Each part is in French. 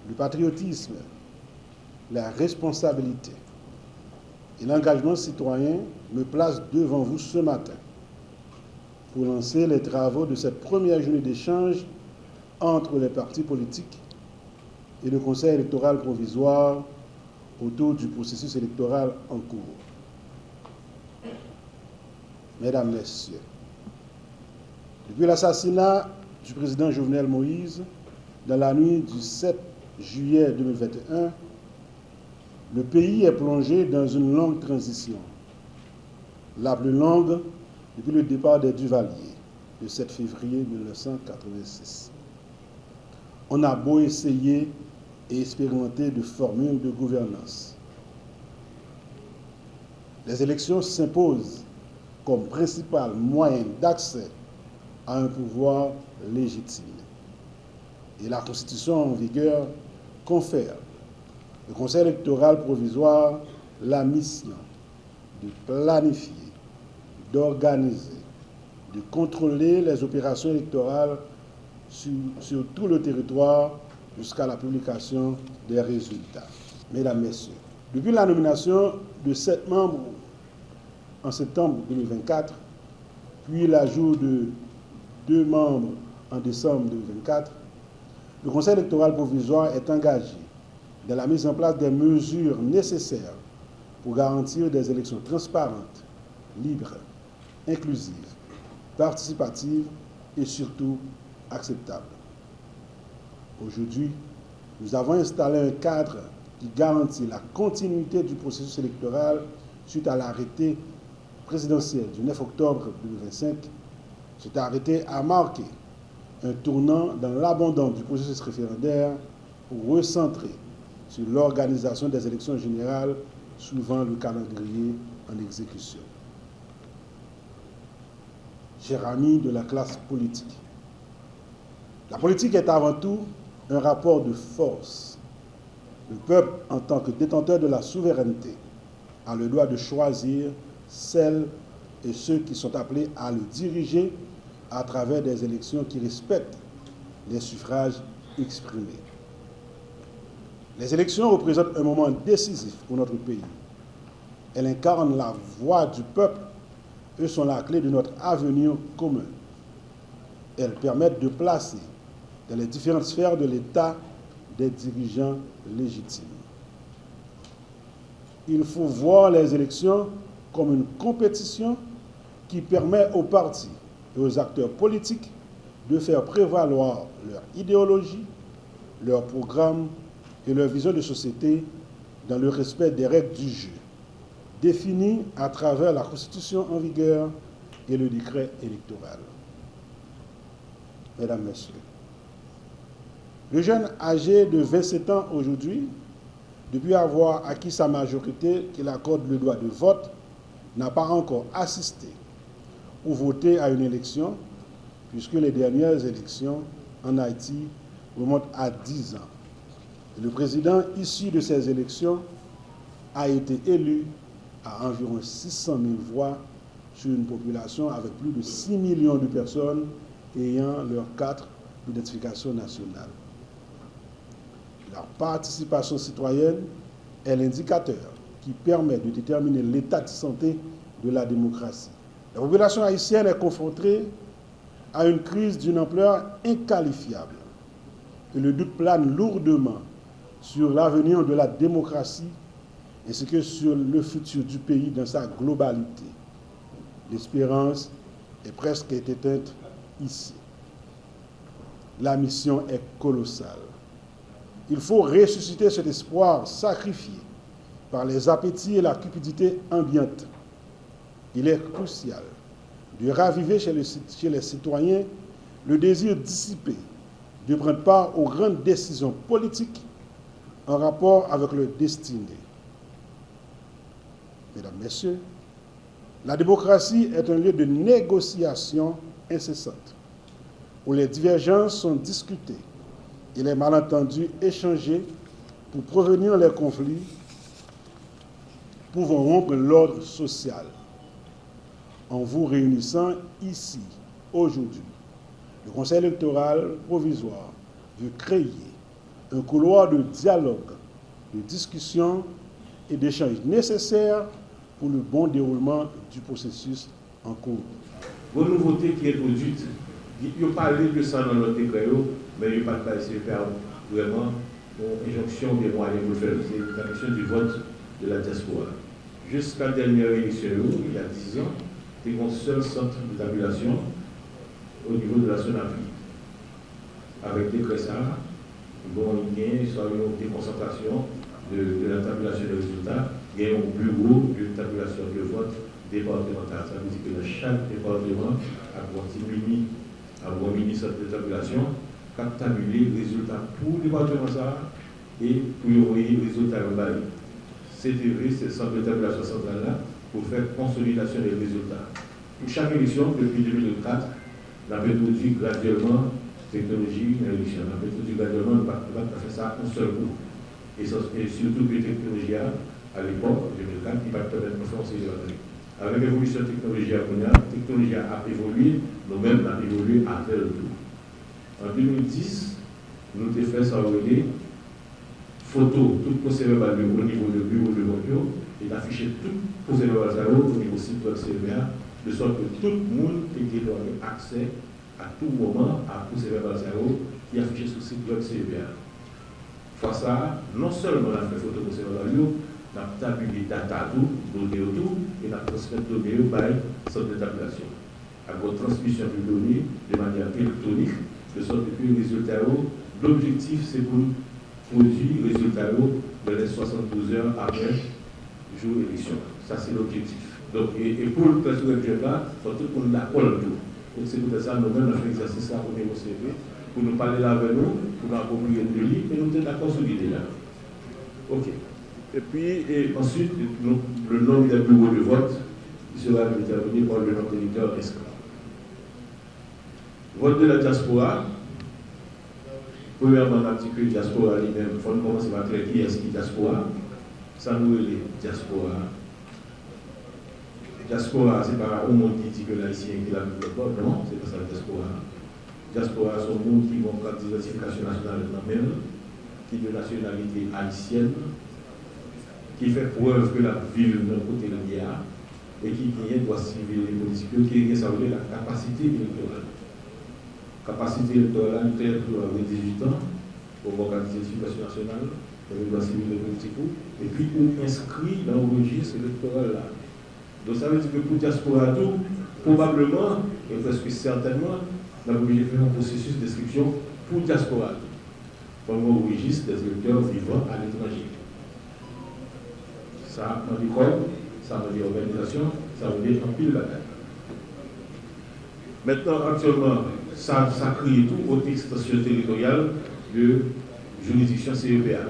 le patriotisme, la responsabilité et l'engagement citoyen me placent devant vous ce matin pour lancer les travaux de cette première journée d'échange entre les partis politiques et le Conseil électoral provisoire autour du processus électoral en cours. Mesdames, Messieurs, depuis l'assassinat du président Jovenel Moïse dans la nuit du 7 juillet 2021, le pays est plongé dans une longue transition, la plus longue depuis le départ des Duvalier, le 7 février 1986. On a beau essayer et expérimenter de formules de gouvernance. Les élections s'imposent comme principal moyen d'accès à un pouvoir légitime. Et la Constitution en vigueur confère au Conseil électoral provisoire la mission de planifier, d'organiser, de contrôler les opérations électorales sur tout le territoire jusqu'à la publication des résultats. Mesdames, Messieurs, depuis la nomination de 7 membres en septembre 2024, puis l'ajout de 2 membres en décembre 2024, le Conseil électoral provisoire est engagé dans la mise en place des mesures nécessaires pour garantir des élections transparentes, libres, inclusives, participatives et surtout acceptables. Aujourd'hui, nous avons installé un cadre qui garantit la continuité du processus électoral suite à l'arrêté présidentiel du 9 octobre 2025. Cet arrêté a marqué un tournant dans l'abandon du processus référendaire pour recentrer sur l'organisation des élections générales suivant le calendrier en exécution. Chers amis de la classe politique, la politique est avant tout un rapport de force. Le peuple, en tant que détenteur de la souveraineté, a le droit de choisir celles et ceux qui sont appelés à le diriger à travers des élections qui respectent les suffrages exprimés. Les élections représentent un moment décisif pour notre pays. Elles incarnent la voix du peuple et sont la clé de notre avenir commun. Elles permettent de placer dans les différentes sphères de l'État des dirigeants légitimes. Il faut voir les élections comme une compétition qui permet aux partis et aux acteurs politiques de faire prévaloir leur idéologie, leur programme et leur vision de société dans le respect des règles du jeu, définies à travers la Constitution en vigueur et le décret électoral. Mesdames, Messieurs, le jeune âgé de 27 ans aujourd'hui, depuis avoir acquis sa majorité qui l'accorde le droit de vote, n'a pas encore assisté ou voté à une élection, puisque les dernières élections en Haïti remontent à 10 ans. Et le président issu de ces élections a été élu à environ 600 000 voix sur une population avec plus de 6 millions de personnes ayant leur carte d'identification nationale. La participation citoyenne est l'indicateur qui permet de déterminer l'état de santé de la démocratie. La population haïtienne est confrontée à une crise d'une ampleur inqualifiable et le doute plane lourdement sur l'avenir de la démocratie ainsi que sur le futur du pays dans sa globalité. L'espérance est presque éteinte ici. La mission est colossale. Il faut ressusciter cet espoir sacrifié par les appétits et la cupidité ambiante. Il est crucial de raviver chez les citoyens le désir dissipé de prendre part aux grandes décisions politiques en rapport avec leur destinée. Mesdames, Messieurs, la démocratie est un lieu de négociation incessante, où les divergences sont discutées et les malentendus échangés pour prévenir les conflits pouvant rompre l'ordre social. En vous réunissant ici, aujourd'hui, le Conseil électoral provisoire veut créer un couloir de dialogue, de discussion et d'échange nécessaires pour le bon déroulement du processus en cours. Vos nouveautés qui est produite, il parlé de ça dans notre décret, mais il n'y a pas de faire vraiment une injonction des moyens pour le faire. C'est la question du vote de la diaspora. Jusqu'à la dernière élection, il y a 10 ans, il y a un seul centre de tabulation au niveau de la Sonafrique. Avec des cressards, bon, il y a une déconcentration de la tabulation des résultats, il y a un bureau de tabulation de vote départemental. Ça veut dire que dans chaque département, à un mini centre de tabulation, qui a tabulé les résultats pour le département et pour envoyer les résultats au Bali. CTV, c'est le centre de tabulation centrale là, pour faire consolidation des résultats. Pour chaque élection, depuis 2004, on a introduit graduellement technologie dans l'élection. On a introduit graduellement, on va faire ça un seul coup. Et surtout que la technologie, à l'époque, en 2004, qui va permettre de faire un série. Avec l'évolution de la technologie a évolué, nous-mêmes avons évolué à faire le tout. En 2010, nous avons fait ça photo, tout procès-verbal au niveau du bureau de vote, et d'afficher tout procès-verbal au niveau site web CEVA, de sorte que tout le monde ait donné accès à tout moment à procès-verbal qui est affiché sur le site web CEVA. Fois ça, non seulement on a fait photo procès-verbal, on a tabulé data tout, données tout, et on a transmis les données par centre de tabulation. À votre transmission de données de manière électronique, de sorte que les résultats, l'objectif c'est pour produire les résultats dans les 72 heures après jour élection. Ça c'est l'objectif. Donc, et pour le président là, il faut tout le monde d'accord tout. Donc c'est pour ça que nous-mêmes avons fait l'exercice là au niveau CV, pour nous parler là avec nous, pour nous approprier de lui, et nous sommes d'accord sur l'idée là. Ok. Et puis, ensuite, le nombre des bureaux de vote qui sera déterminé par le nombre d'électeurs inscrits. Vote de la diaspora. Premièrement, l'article diaspora lui-même, il faut commencer par créer qui est-ce qui est diaspora. Ça nous est diaspora. Diaspora, c'est pas un monde qui dit que l'haïtien qui l'a vu le peuple, non, c'est pas ça la diaspora. Diaspora, c'est un monde qui vont faire d'identification nationale même, qui est de nationalité haïtienne, qui fait preuve que la ville d'un côté de l'IA et qui doit civil et politique, qui est ça veut dire la capacité électorale. Capacité électorale, peut-être pour avoir 18 ans, pour organiser l'éducation nationale, pour le droit civil et politique, et puis on inscrit dans le registre électoral là. Donc ça veut dire que pour diaspora tout, probablement, et presque certainement, on a obligé de faire un processus d'inscription pour diaspora tout. Comme au registre des électeurs vivant à l'étranger. Ça veut dire quoi? Ça veut dire organisation, ça veut dire un pile bataille. Maintenant, actuellement, ça crée tout autre extension territoriale de juridiction CEPA,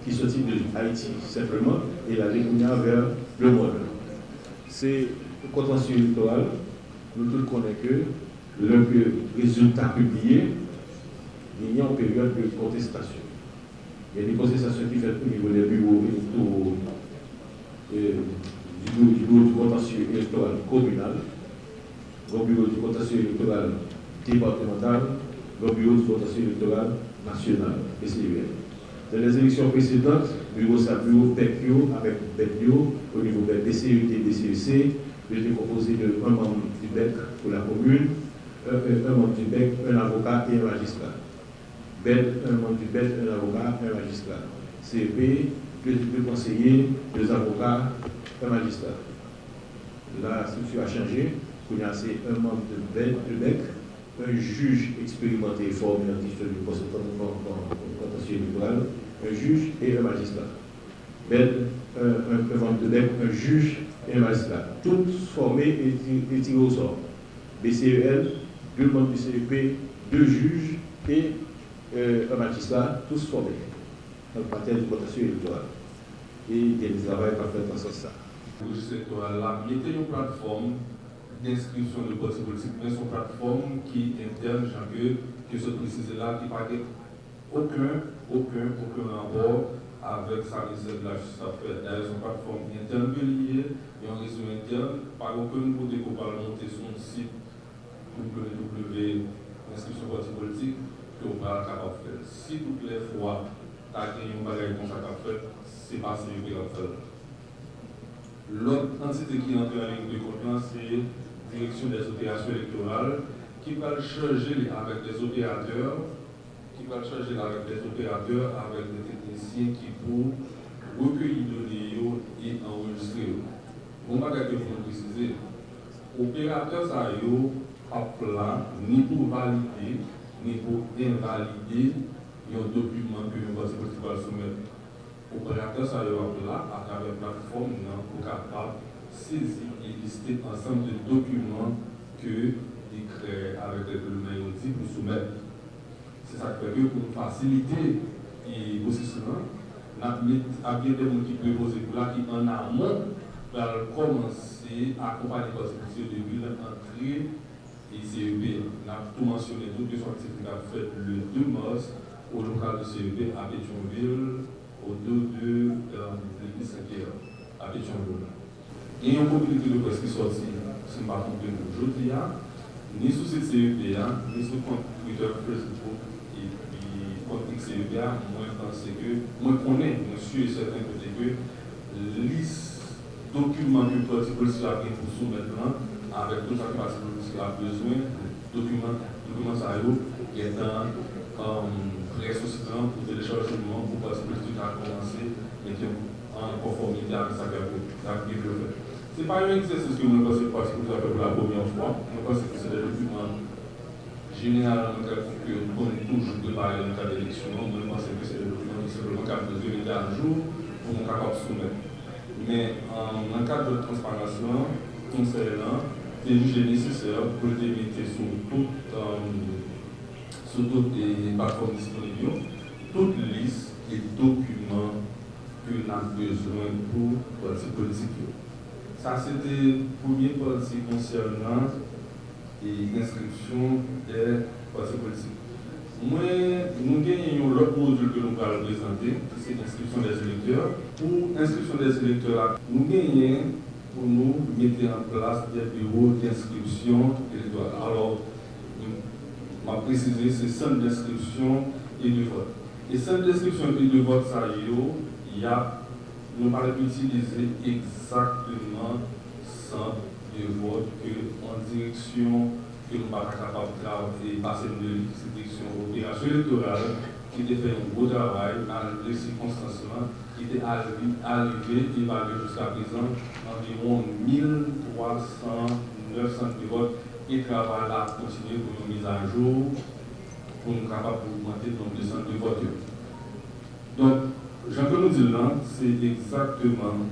qui sortit de Haïti simplement et la découvrira vers le monde. C'est le contentieux électoral, nous tous connaissons que le résultat publié, il y a une période de contestation. Il y a des contestations qui sont faites au niveau des bureaux du contentieux électoral communal, au bureau du contentieux électoral départemental, au bureau du contentieux électoral national, BCEL. Dans les élections précédentes, bureau PECIO avec BECIO, au niveau de BCET, BCEC, j'étais composé de un membre du BEC pour la commune, un membre du BEC, un avocat et un magistrat. BEC, un membre du BEC, un avocat et un magistrat. CEP, deux conseillers, deux avocats, un magistrat. La structure a changé. C'est un membre de BEC, un juge expérimenté et formé en question du contentieux électoral, un juge et un magistrat. Un membre de BEC, un juge et un magistrat. Tous formés et tirés au sort. BCEL, deux membres du CEP, deux juges et un magistrat, tous formés. Donc, partir du contentieux électoral. Et il y a des travaux à faire dans ce sens. Le registre électoral là, il y a une plateforme d'inscription de parti politique, mais c'est une plateforme qui est interne, que se précise là, qui n'a aucun rapport avec sa réserve de la justice à faire. D'ailleurs, c'est une plateforme interne liée et un réseau interne, par aucun côté qu'on va monter sur un site www.inscription parti politique, qu'on va capable de faire. Si toutes les fois t'as gagné un bagage comme ça qu'a fait, c'est pas CEP qui a fait. L'autre entité qui entre en ligne de compte, c'est la direction des opérations électorales qui va changer avec des opérateurs, avec des techniciens qui pour recueillir les données et enregistrer. On va regarder pour préciser, opérateurs ça pas là ni pour valider ni pour invalider un document que le parti politique va soumettre. Opérateurs ça là à travers la plateforme pour capable saisir et lister ensemble de documents que décret avec les documents pour soumettre. C'est ça qui fait que pour faciliter le processus, on a bien des gens qui peuvent poser pour là qui en amont va commencer à accompagner les partis depuis l'entrée et CEP. On a tout mentionné, toutes les activités qu'on a faites le 2 mars au local de CEP à Pétionville, au 2 de l'église Saint-Pierre à Pétionville. Et il y a une mobilité de presse qui sortit, c'est pas compris aujourd'hui, ni sous cette CEP, ni sous le compte Twitter, Facebook et puis compte CEP, moi je pense que, moi je connais, monsieur et certain côté que liste documents que le parti politique a pris pour soumettre avec tout ça que le parti politique a besoin, documents ça qui est en pré-souscription pour téléchargement pour le parti politique a commencé et qui est en conformité avec ça qu'il a fait. Ce n'est pas un exercice que nous pensons que le parti politique a fait pour la première fois, nous pensons que c'est des documents généralement que nous connaissons toujours préparés dans le cadre d'élection, nous pensons que c'est des documents qui simplement besoin de un jour pour nous capables de soumettre. Mais en cas de transparence, concernant, c'est jugé nécessaire pour le mettre sur toutes les plateformes disponibles, toute liste et documents que l'on a besoin pour le parti politique. Ça, c'était le premier parti concernant l'inscription des partis politiques. Moi, nous gagnons l'autre module que nous allons présenter, c'est l'inscription des électeurs. Pour l'inscription des électeurs, nous gagnons pour nous mettre en place des bureaux d'inscription électorale. Alors, je vais préciser, c'est centre d'inscription et de vote. Et centre d'inscription et de vote, ça y a, nous allons utiliser exactement centre de vote en direction que nous ne sommes pas capables de travailler, passer de direction opération électorale, qui était fait un beau travail dans les circonstances qui était arrivé, évalué jusqu'à présent environ 1300, 900 de votes et travail à continuer pour une mise à jour pour nous capables d'augmenter le nombre de centres de vote. Donc, Jean-Claude nous dit là, c'est exactement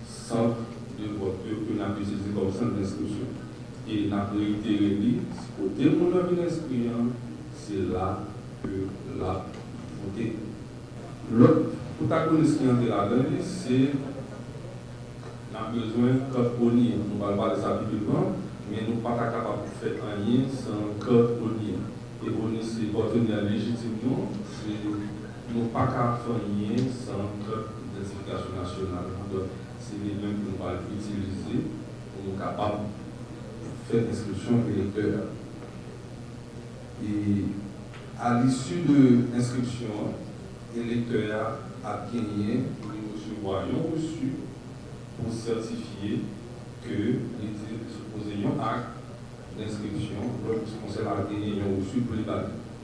centre de vote que nous avons utilisé comme centre d'inscription. Et nous avons réitéré, si côté mon avis d'inscription, c'est là que la voté. L'autre protagoniste qui est là dedans, c'est qu'on a besoin de code polier. Nous ne parlons pas de ça publiquement, mais nous ne sommes pas capables de faire rien sans code polier. Et on est c'est partenaire légitime, nous ne sommes pas capables de faire rien sans code d'identification nationale. Donc, c'est les mêmes que nous allons utiliser pour nous capables faire l'inscription électorale. Et à l'issue de l'inscription, l'électeur a gagné pour recevoir un reçu pour certifier que les supposés un acte d'inscription, le conseil a gagné un reçu pour les bâtiments.